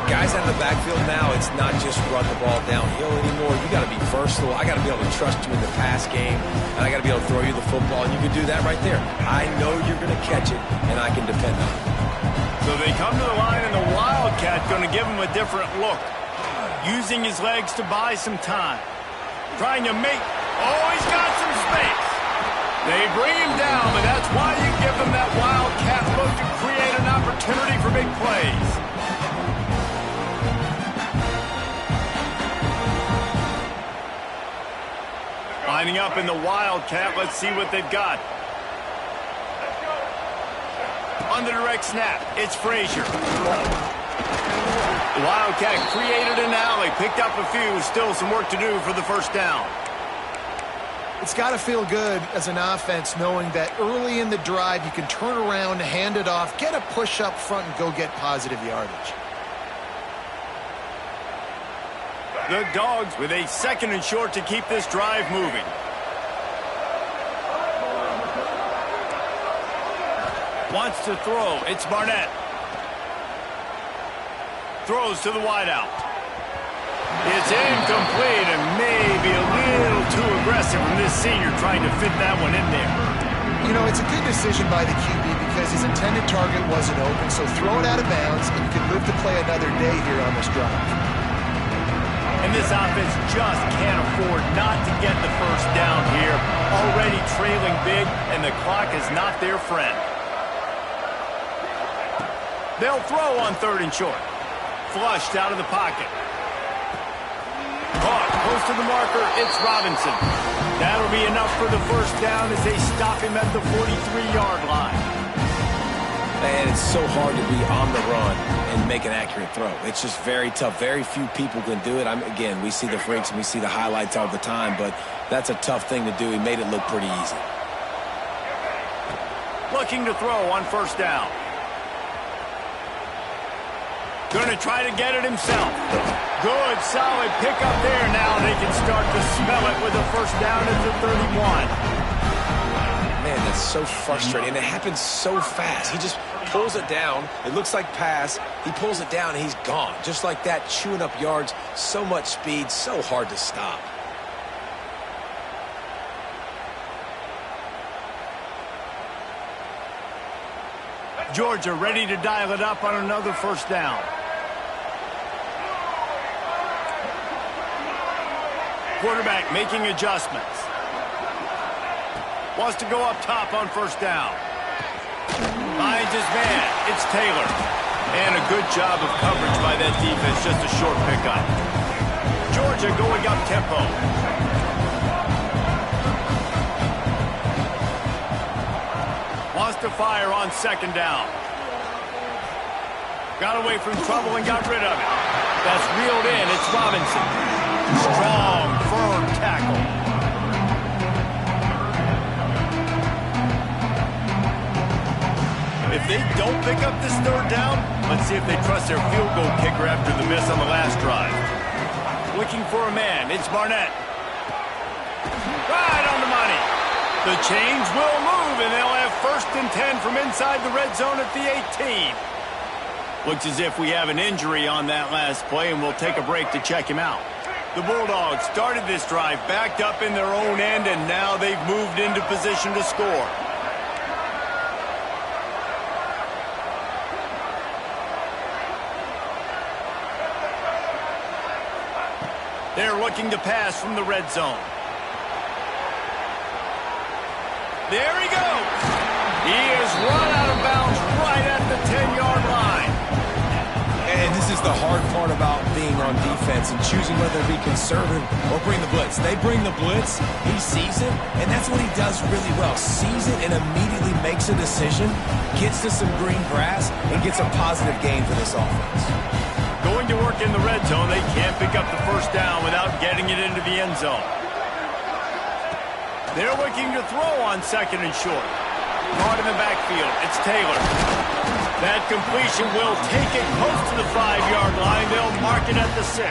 B: Guys out of the backfield now, it's not just run the ball downhill anymore. You got to be versatile. I got to be able to trust you in the pass game, and I got to be able to throw you the football, and you can do that right there. I know you're going to catch it, and I can depend on it.
A: So they come to the line, and the Wildcat going to give him a different look. Using his legs to buy some time. Trying to make... Oh, he's got some space. They bring him down, but that's why you give them that Wildcat look to create an opportunity for big plays. Lining up in the Wildcat, let's see what they've got. On the direct snap, it's Frazier. The Wildcat created an alley, picked up a few, still some work to do for the 1st down.
C: It's got to feel good as an offense knowing that early in the drive you can turn around, hand it off, get a push up front, and go get positive yardage.
A: The Dogs with a 2nd and short to keep this drive moving. Wants to throw. It's Barnett. Throws to the wideout. It's incomplete and maybe a little too aggressive from this senior trying to fit that one in there.
C: You know, it's a good decision by the QB because his intended target wasn't open, so throw it out of bounds and you can live to play another day here on this drive.
A: And this offense just can't afford not to get the first down here. Already trailing big, and the clock is not their friend. They'll throw on 3rd and short. Flushed out of the pocket. Caught close to the marker. It's Robinson. That'll be enough for the first down as they stop him at the 43-yard line.
B: Man, it's so hard to be on the run and make an accurate throw. It's just very tough. Very few people can do it. Again, we see the freaks and we see the highlights all the time, but that's a tough thing to do. He made it look pretty easy.
A: Looking to throw on 1st down. Going to try to get it himself. Good, solid pickup there. Now they can start to smell it with a 1st down at the 31.
B: Man, that's so frustrating. And it happens so fast. He just pulls it down. It looks like pass. He pulls it down, and he's gone. Just like that, chewing up yards. So much speed, so hard to stop.
A: Georgia ready to dial it up on another 1st down. Quarterback making adjustments. Wants to go up top on 1st down. Finds his man. It's Taylor. And a good job of coverage by that defense. Just a short pickup. Georgia going up tempo. Wants to fire on 2nd down. Got away from trouble and got rid of it. That's reeled in. It's Robinson. Strong, firm tackle. If they don't pick up this 3rd down, let's see if they trust their field goal kicker after the miss on the last drive. Looking for a man. It's Barnett. Right on the money. The chains will move, and they'll have 1st and 10 from inside the red zone at the 18. Looks as if we have an injury on that last play, and we'll take a break to check him out. The Bulldogs started this drive backed up in their own end, and now they've moved into position to score. They're looking to pass from the red zone. There he goes. He is run out of bounds right at the 10-yard line.
B: And this is the hard part about being on defense and choosing whether to be conservative or bring the blitz. They bring the blitz, he sees it, and that's what he does really well. Sees it and immediately makes a decision, gets to some green grass, and gets a positive gain for this offense.
A: Going to work in the red zone, they can't pick up the 1st down without getting it into the end zone. They're looking to throw on 2nd and short. Caught in the backfield, it's Taylor. That completion will take it close to the 5-yard line. They'll mark it at the 6.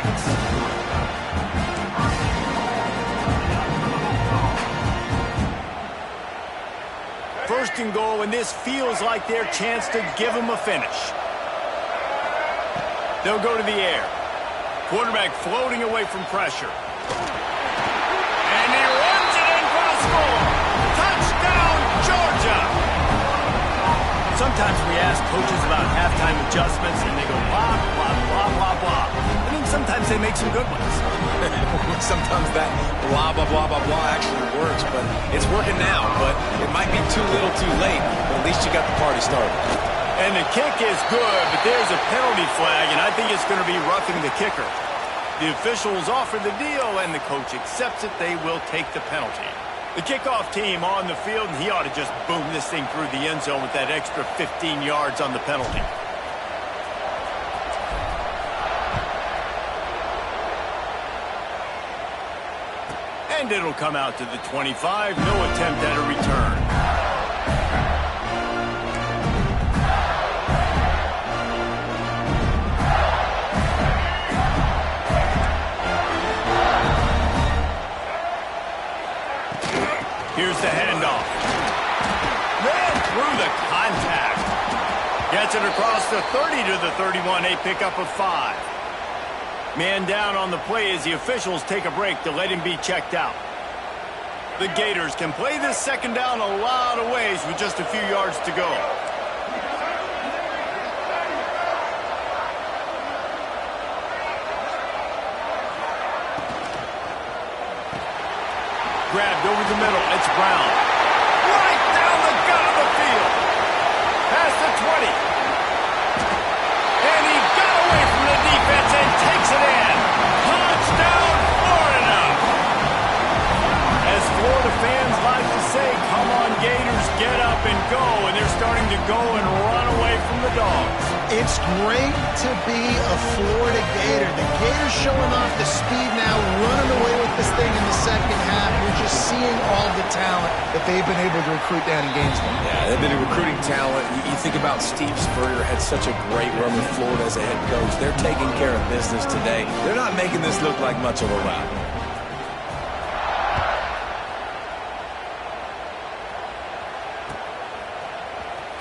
A: 1st and goal, and this feels like their chance to give them a finish. They'll go to the air. Quarterback floating away from pressure. And he runs it in for the score. Touchdown, Georgia! Sometimes we ask coaches about halftime adjustments, and they go blah, blah, blah, blah, blah. And then sometimes they make some good ones.
B: Sometimes that blah, blah, blah, blah, blah actually works, but it's working now. But it might be too little too late, but at least you got the party started.
A: And the kick is good, but there's a penalty flag, and I think it's going to be roughing the kicker. The officials offer the deal, and the coach accepts it. They will take the penalty. The kickoff team on the field, and he ought to just boom this thing through the end zone with that extra 15 yards on the penalty. And it'll come out to the 25. No attempt at a return. Here's the handoff. Ran through the contact. Gets it across the 30 to the 31. A pickup of 5. Man down on the play as the officials take a break to let him be checked out. The Gators can play this second down a lot of ways with just a few yards to go. Grabbed over the middle. It's Brown. Right down the gut of the field. Past the 20. And he got away from the defense and takes it in. Touchdown, Florida. As Florida fans like to say, come on, Gators, get up and go. And they're starting to go and run away from the Dogs.
C: It's great to be a Florida Gator. The Gators showing off the speed now, running away with this thing in the second half. You're just seeing all the talent that they've been able to recruit down in Gainesville.
B: Yeah, they've been recruiting talent. You think about Steve Spurrier, had such a great run with Florida as a head coach. They're taking care of business today. They're not making this look like much of a rout.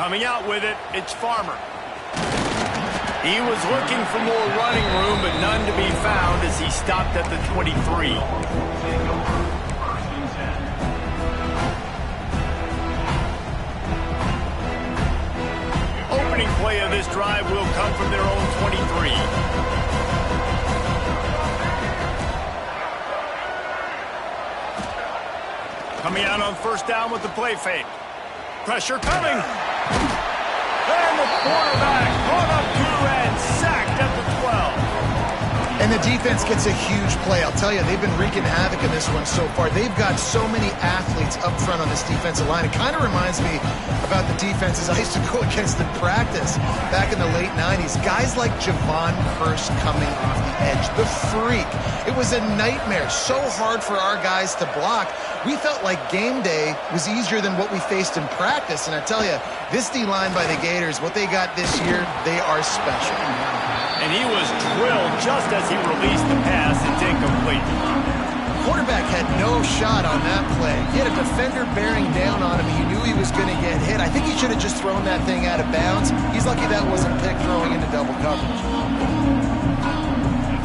A: Coming out with it, it's Farmer. He was looking for more running room, but none to be found as he stopped at the 23. Opening play of this drive will come from their own 23. Coming out on first down with the play fake. Pressure coming. And the quarterback brought up to and sacked at the 12.
C: And the defense gets a huge play. I'll tell you, they've been wreaking havoc in this one so far. They've got so many athletes up front on this defensive line. It kind of reminds me about the defenses I used to go against in practice back in the late 90s. Guys like Javon Hurst coming off the edge. The freak. It was a nightmare. So hard for our guys to block. We felt like game day was easier than what we faced in practice. And I tell you, this D-line by the Gators, what they got this year, they are special.
A: And he was drilled just as he released the pass. It's incomplete.
C: Quarterback had no shot on that play. He had a defender bearing down on him. He knew he was going to get hit. I think he should have just thrown that thing out of bounds. He's lucky that wasn't picked throwing into double coverage.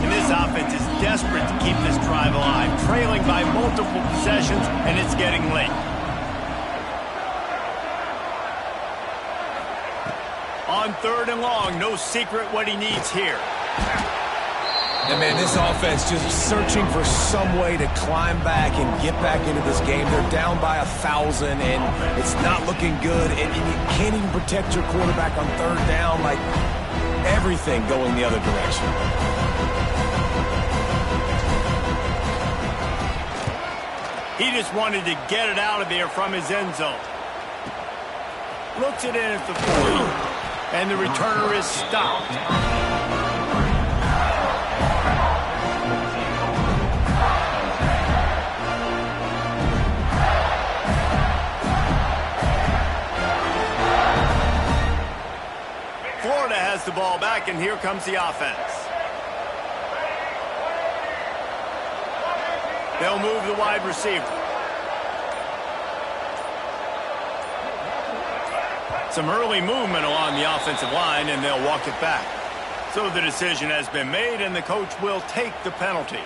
A: And this offense is desperate to keep this drive alive, trailing by multiple possessions, and it's getting late. On third and long, no secret what he needs here.
B: And, man, this offense just searching for some way to climb back and get back into this game. They're down by 1,000, and it's not looking good. And you can't even protect your quarterback on third down. Like, everything going the other direction.
A: He just wanted to get it out of there from his end zone. Looks it in at the 40. And the returner is stopped. Florida has the ball back, and here comes the offense. They'll move the wide receiver. Some early movement along the offensive line, and they'll walk it back. So the decision has been made, and the coach will take the penalty.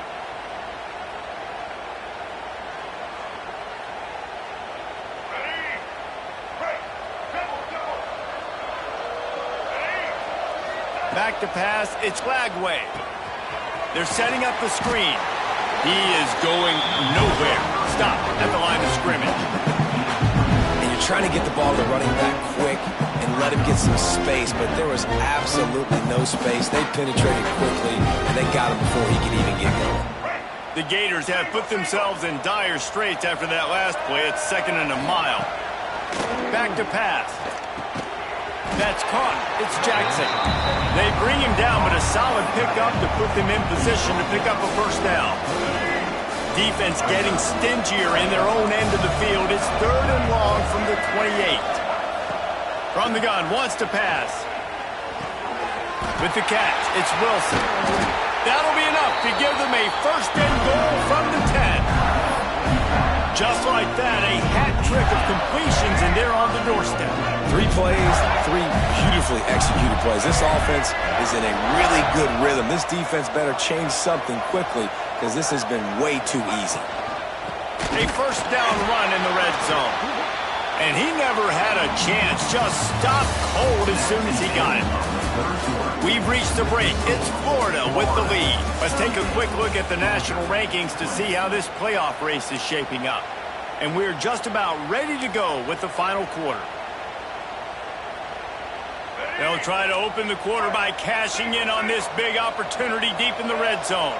A: Back to pass, it's Lagway. They're setting up the screen. He is going nowhere. Stop at the line of scrimmage.
B: Trying to get the ball to the running back quick and let him get some space, but there was absolutely no space. They penetrated quickly, and they got him before he could even get going.
A: The Gators have put themselves in dire straits after that last play. It's 2nd and a mile. Back to pass. That's caught. It's Jackson. They bring him down, but a solid pickup to put them in position to pick up a first down. defense getting stingier in their own end of the field. It's 3rd and long from the 28. From the gun, wants to pass. With the catch, it's Wilson. That'll be enough to give them a 1st and goal from the 10. Just like that, a hat trick of completions, and they're on the doorstep.
B: 3 plays, 3 beautifully executed plays. This offense is in a really good rhythm. This defense better change something quickly because this has been way too easy.
A: A 1st down run in the red zone. And he never had a chance. Just stopped cold as soon as he got it. We've reached the break. It's Florida with the lead. Let's take a quick look at the national rankings to see how this playoff race is shaping up. And we're just about ready to go with the final quarter. They'll try to open the quarter by cashing in on this big opportunity deep in the red zone.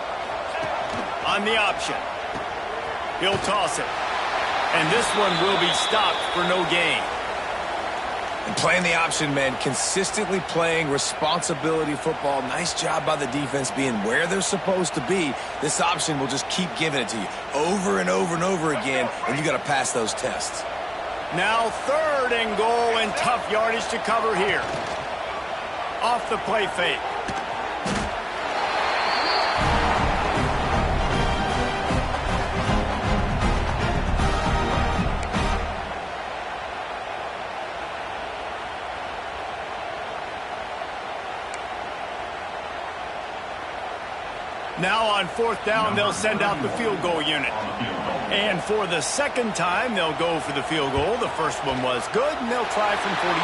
A: On the option. He'll toss it. And this one will be stopped for no gain.
B: And playing the option, man, consistently playing responsibility football. Nice job by the defense being where they're supposed to be. This option will just keep giving it to you over and over and over again, and you got to pass those tests.
A: Now 3rd and goal, and tough yardage to cover here. Off the play fake. Now on 4th down, they'll send out the field goal unit. And for the 2nd time, they'll go for the field goal. The first one was good, and they'll try from 42.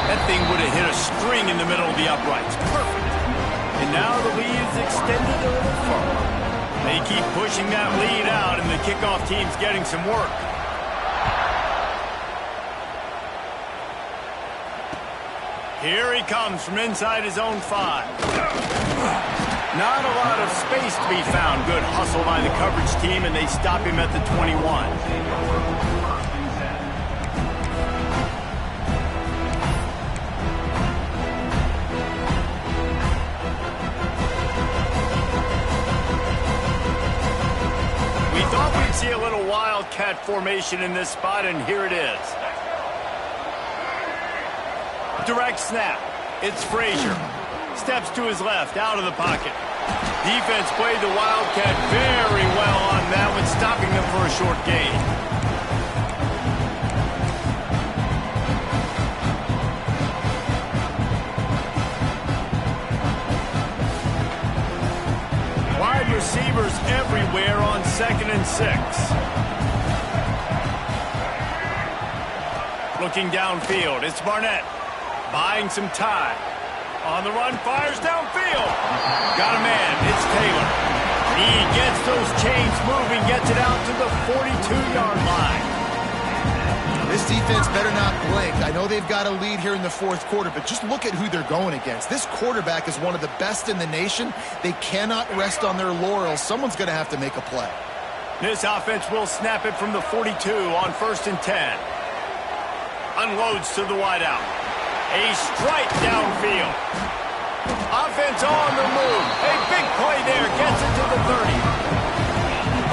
A: That thing would have hit a string in the middle of the uprights. Perfect. And now the lead is extended a little further. They keep pushing that lead out, and the kickoff team's getting some work. Here he comes from inside his own 5. Not a lot of space to be found. Good hustle by the coverage team, and they stop him at the 21. We thought we'd see a little wildcat formation in this spot, and here it is. Direct snap. It's Frazier. Steps to his left, out of the pocket. Defense played the Wildcat very well on that one, stopping them for a short gain. Wide receivers everywhere on 2nd and 6. Looking downfield, it's Barnett. Buying some time. On the run, fires downfield. Got a man, it's Taylor. He gets those chains moving, gets it out to the 42-yard line.
C: This defense better not blink. I know they've got a lead here in the 4th quarter, but just look at who they're going against. This quarterback is one of the best in the nation. They cannot rest on their laurels. Someone's going to have to make a play.
A: This offense will snap it from the 42 on 1st and 10. Unloads to the wideout. A strike downfield. Offense on the move. A big play there. Gets it to the 30.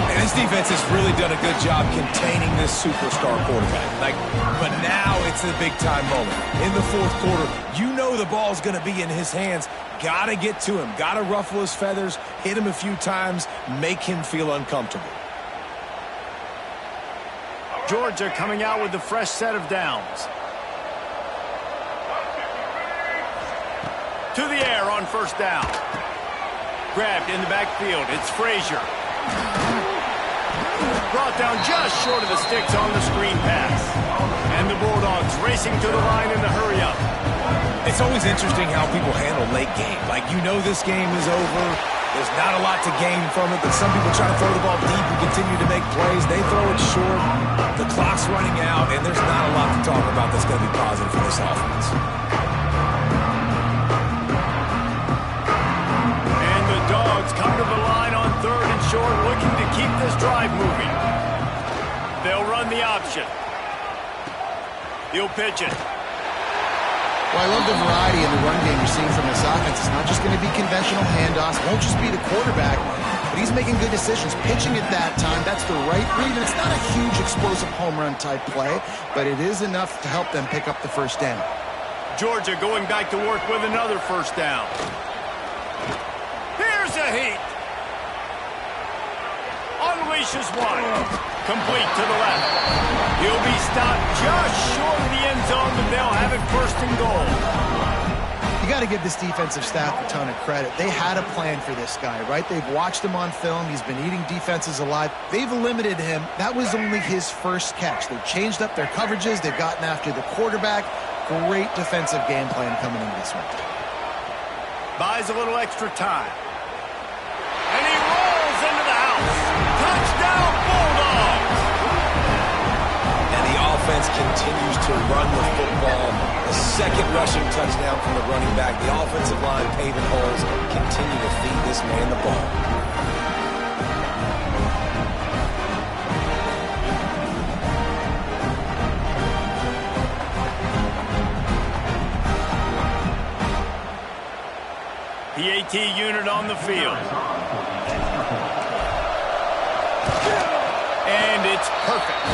B: And this defense has really done a good job containing this superstar quarterback. But now it's the big-time moment. In the 4th quarter, you know the ball's going to be in his hands. Got to get to him. Got to ruffle his feathers, hit him a few times, make him feel uncomfortable.
A: Georgia coming out with a fresh set of downs. To the air on 1st down. Grabbed in the backfield. It's Frazier. Brought down just short of the sticks on the screen pass. And the Bulldogs racing to the line in the hurry-up.
B: It's always interesting how people handle late game. You know this game is over. There's not a lot to gain from it, but some people try to throw the ball deep and continue to make plays. They throw it short. The clock's running out, and there's not a lot to talk about that's going to be positive for this offense.
A: Come to the line on 3rd and short, looking to keep this drive moving. They'll run the option. He'll pitch it.
C: Well, I love the variety in the run game you're seeing from this offense. It's not just going to be conventional handoffs. It won't just be the quarterback. but he's making good decisions. Pitching at that time, that's the right read, and it's not a huge explosive home run type play, but it is enough to help them pick up the first down.
A: Georgia going back to work with another first down. Here's a heat. Unleashes one. Complete to the left. He'll be stopped just short of the end zone, but they'll have it first and goal.
C: You got to give this defensive staff a ton of credit. They had a plan for this guy, right? They've watched him on film. He's been eating defenses alive. They've limited him. That was only his first catch. They've changed up their coverages. They've gotten after the quarterback. Great defensive game plan coming into this one.
A: Buys a little extra time. And he rolls into the house. Touchdown, Bulldogs!
B: And the offense continues to run the football. The second rushing touchdown from the running back. The offensive line paving holes. Continue to feed this man the ball.
A: PAT unit on the field. And it's perfect.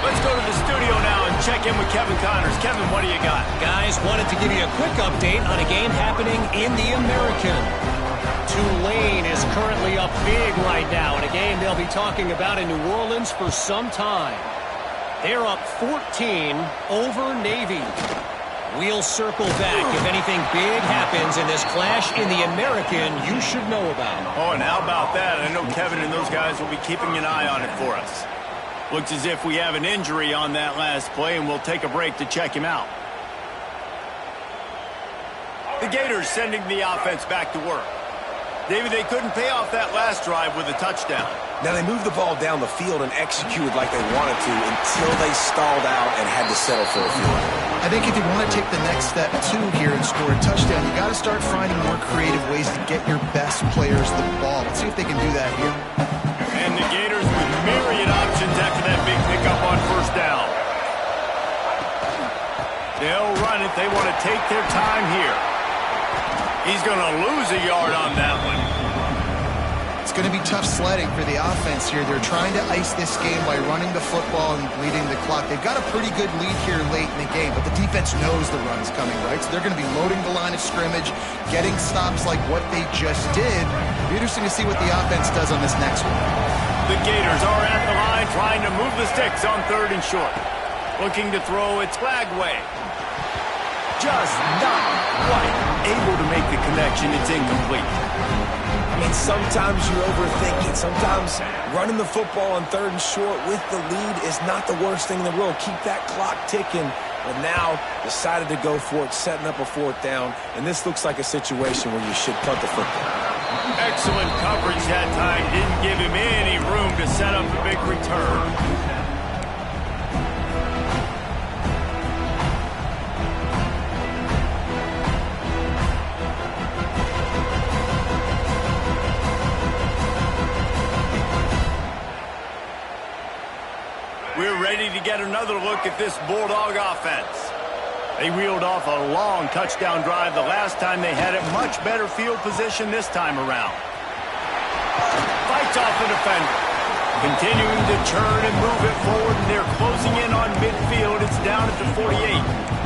A: Let's go to the studio now and check in with Kevin Connors. Kevin, what do you got?
D: Guys, wanted to give you a quick update on a game happening in the American. Tulane is currently up big right now in a game they'll be talking about in New Orleans for some time. They're up 14 over Navy. We'll circle back if anything big happens in this clash in the American you should know about.
A: Oh, and how about that? I know Kevin and those guys will be keeping an eye on it for us. Looks as if we have an injury on that last play, and we'll take a break to check him out. The Gators sending the offense back to work. David, they couldn't pay off that last drive with a touchdown.
B: Now, they moved the ball down the field and executed like they wanted to until they stalled out and had to settle for a field goal.
C: I think if you want to take the next step, too, here and score a touchdown, you got to start finding more creative ways to get your best players the ball. Let's see if they can do that here.
A: And the Gators with myriad options after that big pickup on first down. They'll run it. They want to take their time here. He's going to lose a yard on that one.
C: It's going to be tough sledding for the offense here. They're trying to ice this game by running the football and bleeding the clock. They've got a pretty good lead here late in the game, but the defense knows the run's coming, right? So they're going to be loading the line of scrimmage, getting stops like what they just did. It'll be interesting to see what the offense does on this next one.
A: The Gators are at the line trying to move the sticks on 3rd and short. Looking to throw its flag way. Just not quite able to make the connection. It's incomplete.
B: I mean, sometimes you overthink it. Sometimes running the football on 3rd and short with the lead is not the worst thing in the world. Keep that clock ticking. But now decided to go for it, setting up a 4th down. And this looks like a situation where you should punt the football.
A: Excellent coverage that time. Didn't give him any room to set up a big return. We're ready to get another look at this Bulldog offense. They reeled off a long touchdown drive the last time they had it. Much better field position this time around. Fights off the defender. Continuing to churn and move it forward, and they're closing in on midfield. It's down at the 48.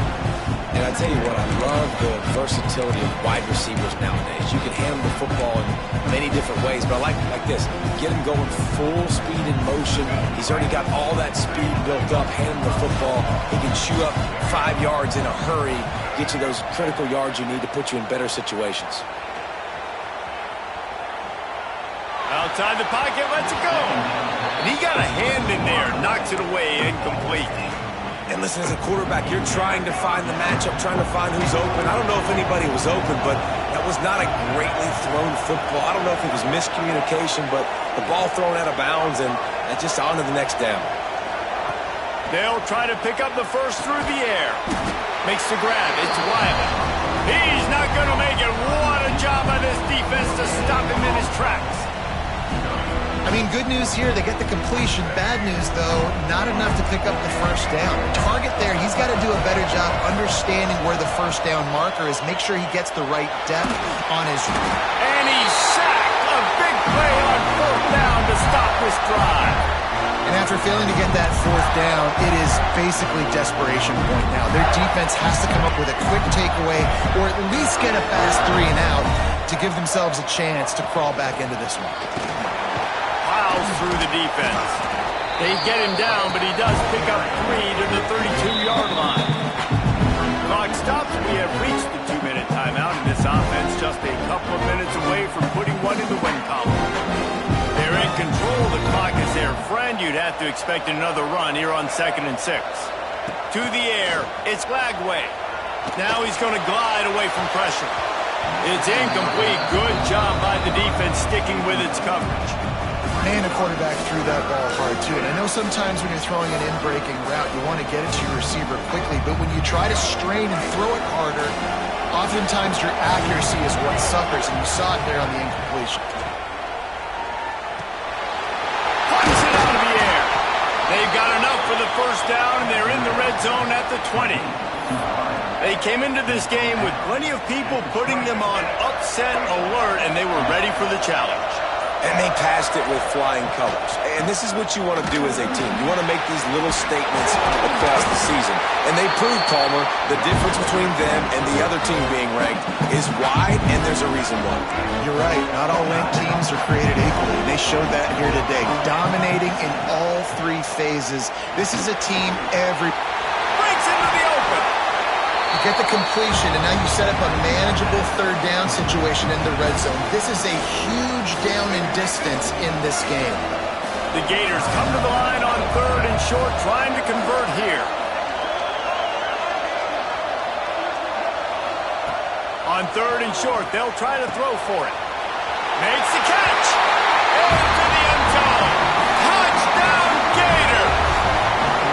B: And I tell you what, I love the versatility of wide receivers nowadays. You can handle the football in many different ways, but I like this. Get him going full speed in motion. He's already got all that speed built up, handling the football. He can chew up 5 yards in a hurry, get you those critical yards you need to put you in better situations.
A: Outside the pocket, lets it go. And he got a hand in there, knocks it away, incomplete.
B: And listen, as a quarterback, you're trying to find the matchup, trying to find who's open. I don't know if anybody was open, but that was not a greatly thrown football. I don't know if it was miscommunication, but the ball thrown out of bounds, and just on to the next down.
A: They'll try to pick up the first through the air. Makes the grab. It's Wiley. He's not going to make it. What a job by this defense to stop him in his tracks.
C: I mean, good news here, they get the completion. Bad news, though, not enough to pick up the first down. Target there, he's got to do a better job understanding where the first down marker is. Make sure he gets the right depth on his route.
A: And he's sacked. A big play on fourth down to stop this drive.
C: And after failing to get that fourth down, it is basically desperation point now. Their defense has to come up with a quick takeaway or at least get a fast 3 and out to give themselves a chance to crawl back into this one.
A: Plows through the defense. They get him down, but he does pick up 3 to the 32-yard line. Clock stops. We have reached the 2-minute timeout, and this offense just a couple of minutes away from putting one in the win column. They're in control. The clock is their friend. You'd have to expect another run here on 2nd and 6. To the air. It's Lagway. Now he's going to glide away from pressure. It's incomplete. Good job by the defense sticking with its coverage.
C: And the quarterback threw that ball hard, too. And I know sometimes when you're throwing an in-breaking route, you want to get it to your receiver quickly. But when you try to strain and throw it harder, oftentimes your accuracy is what suffers. And you saw it there on the incompletion.
A: Punts it out of the air. They've got enough for the first down, and they're in the red zone at the 20. They came into this game with plenty of people putting them on upset alert, and they were ready for the challenge.
B: And they passed it with flying colors. And this is what you want to do as a team. You want to make these little statements across the season. And they proved, Palmer, the difference between them and the other team being ranked is wide, and there's a reason why.
C: You're right. Not all ranked teams are created equally. They showed that here today. Dominating in all 3 phases. This is a team
A: Breaks into the open.
C: You get the completion, and now you set up a manageable third down situation in the red zone. This is a huge down in distance in this game.
A: The Gators come to the line on 3rd and short, trying to convert here. On 3rd and short, they'll try to throw for it. Makes the catch. Into the end zone. Touchdown, Gator.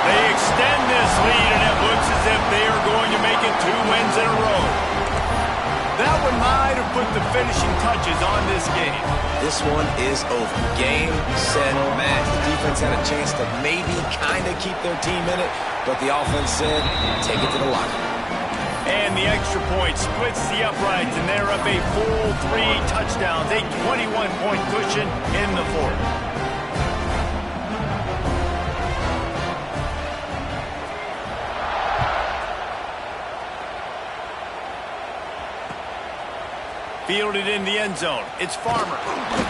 A: They extend this lead, and it looks as if they are going to make it 2 wins in a row. That one might have put the finishing touches on this game.
B: This one is over. Game, set, match. The defense had a chance to maybe kind of keep their team in it, but the offense said, take it to the locker room.
A: And the extra point splits the uprights, and they're up a full 3 touchdowns, a 21-point cushion in the 4th. Fielded in the end zone. It's Farmer.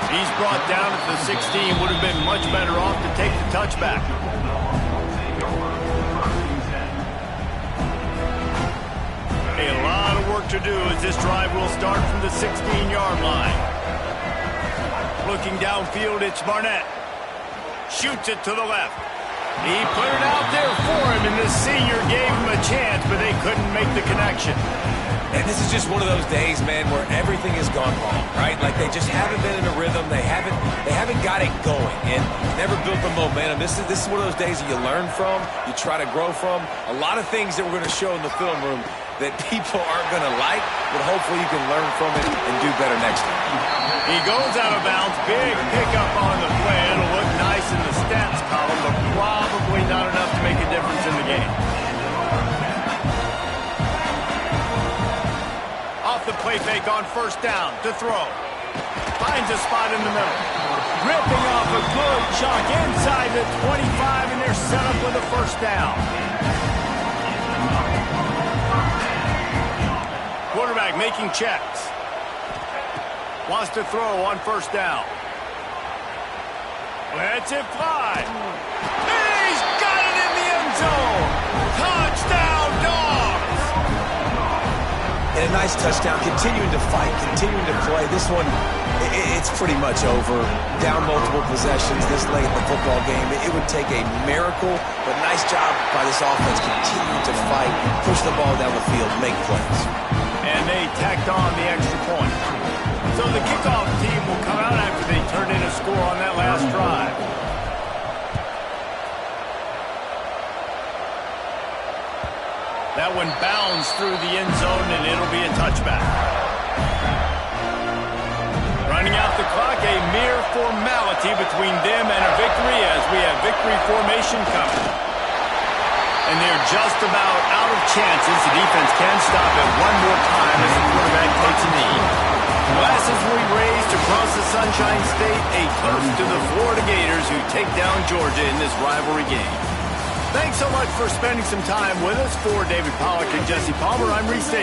A: He's brought down at the 16. Would have been much better off to take the touchback. A lot of work to do as this drive will start from the 16-yard line. Looking downfield, it's Barnett. Shoots it to the left. He put it out there for him, and the senior gave him a chance, but they couldn't make the connection.
B: And this is just one of those days, man, where everything has gone wrong, right? Like they just haven't been in a rhythm. They haven't got it going and never built the momentum. This is one of those days that you learn from, you try to grow from. A lot of things that we're going to show in the film room that people aren't going to like, but hopefully you can learn from it and do better next time.
A: He goes out of bounds. Big pickup on the play. It'll look nice in the stats column, but probably not enough to make a difference in the game. Off the play fake on first down to throw. Finds a spot in the middle. Ripping off a good chunk inside the 25, and they're set up with a first down. Quarterback making checks. Wants to throw on first down. Lets it fly. He's got it in the end zone. Touchdown, Dogs.
B: And a nice touchdown, continuing to fight, continuing to play. This one, it's pretty much over. Down multiple possessions this late in the football game. It would take a miracle, but nice job by this offense continuing to fight, push the ball down the field, make plays.
A: And they tacked on the extra point. So the kickoff team will come out after they turn in a score on that last drive. That one bounds through the end zone, and it'll be a touchback. Running out the clock, a mere formality between them and a victory as we have victory formation coming. And they're just about out of chances. The defense can stop it one more time as the quarterback takes a knee. Glasses will be raised across the Sunshine State, a toast to the Florida Gators who take down Georgia in this rivalry game. Thanks so much for spending some time with us. For David Pollack and Jesse Palmer, I'm Reese Davis.